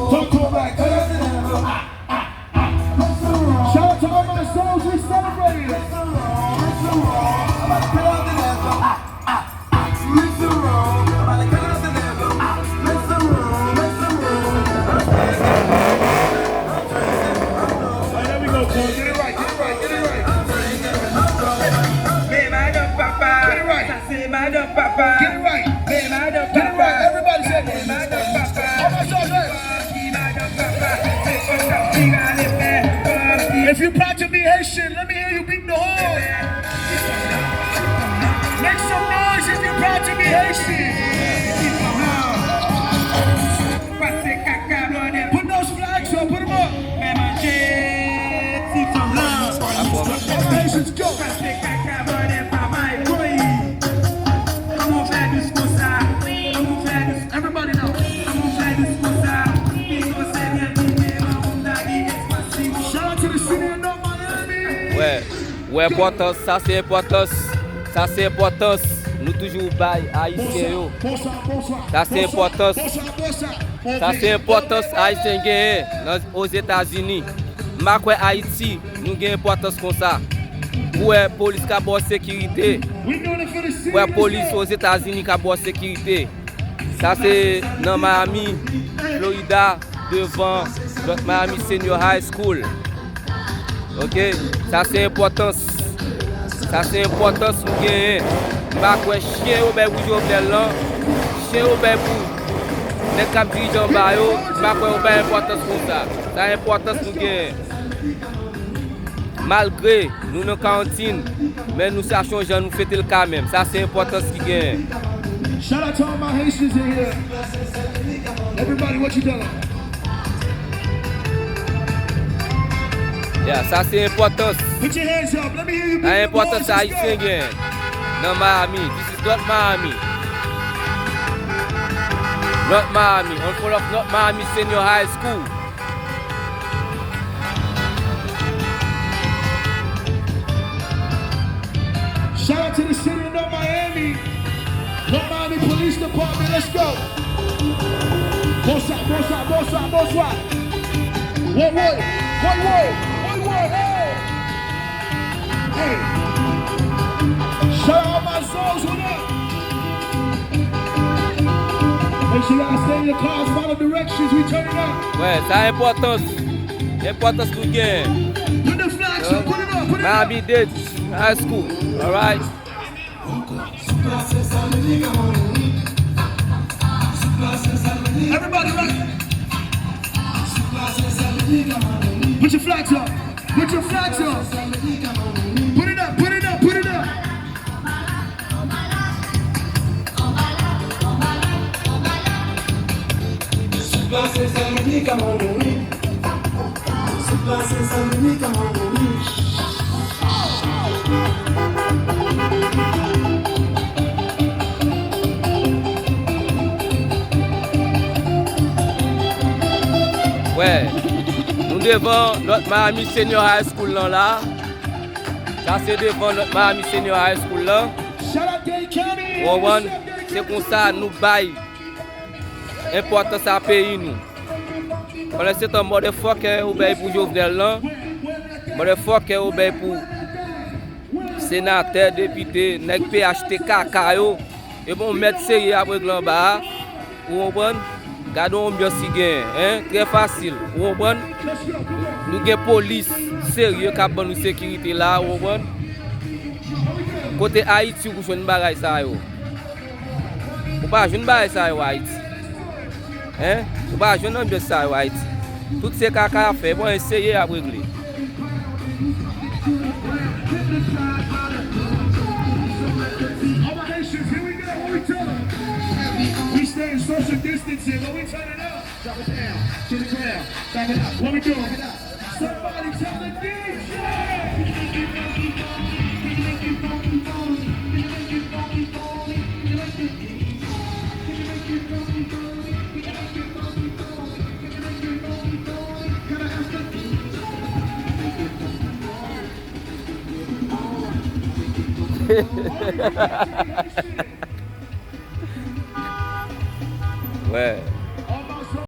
Talk to him like that. Shout out to all my souls we celebrated. If you're proud to be Haitian, let me hear you beat the horn. Make some noise if you're proud to be Haitian. Put those flags up, put them up. All the Haitians go. Everybody now. Ouais, importance, ça c'est importance. Ça c'est importance. Nous toujours bail haïtien yo. Ça c'est importance. Ça c'est importance haïtien gagner aux États-Unis. Ma quoi Haïti, nous gagne importance comme ça. Ouais, police qui a bonne sécurité. Ouais, police aux États-Unis qui a bonne sécurité. Ça c'est dans Miami, Florida, devant Miami Senior High School. Ok, ça c'est importance. Ça c'est importance pour gagner. Pas quoi chien au ben pour jouer là. Chien au ben pour les cap dirigeants ba yo, pas quoi au ben importance pour ça. Ça importance pour gagner. Malgré nous dans cantine, mais nous sachons gens nous fêter le quand même. Ça c'est importance qui gagne. Shout out to all my Haitians in here. Everybody, what you doing? Yeah, ça c'est importance. Put your hands up. Let me hear you. C'est importance haïtien gagne. Dans Miami, this is not Miami. Not Miami, on full of not Miami Senior High School. Shout out to the city of North Miami. North Miami Police Department, let's go. Bonsoir, bonsoir, bonsoir, bonsoir. One word, hey. Hey. Shout out my souls, what up? Make sure y'all stay in your cars, follow directions, we turn it up. Ouais, ça a importance. Importance pour gagne. Put the flags up, put it up, put it up. Miami Dade High School, alright? Everybody right. Put your flags up. Put your flags up. Put it up, put it up, put it up. Ouais, nous devant notre Miami Senior High School là. Ça c'est devant notre Miami Senior High School là. C'est comme ça nous bail importance à pays nous. C'est un motherfucker ou bien pour Jovenel là. Motherfucker ou bien pour sénateur, député, nèg PHTK yo. Et bon mettre sérieux après là-bas. Vous comprenez? Gardons bien si gain, hein? Très facile. Vous comprenez? Nous avons police sérieux qui a bonne sécurité là, vous comprenez? Côté Haïti, vous jouez une bagaille ça yo. Vous pas jouer une bagaille ça yo Haïti. Hein? Vous pas jouer une ça yo Haïti. Tout ces caca à faire, bon essayer à régler. Social distancing, when we turn it up, drop it down to the ground, back it up. What we doing? Somebody tell the DJ! Ouais.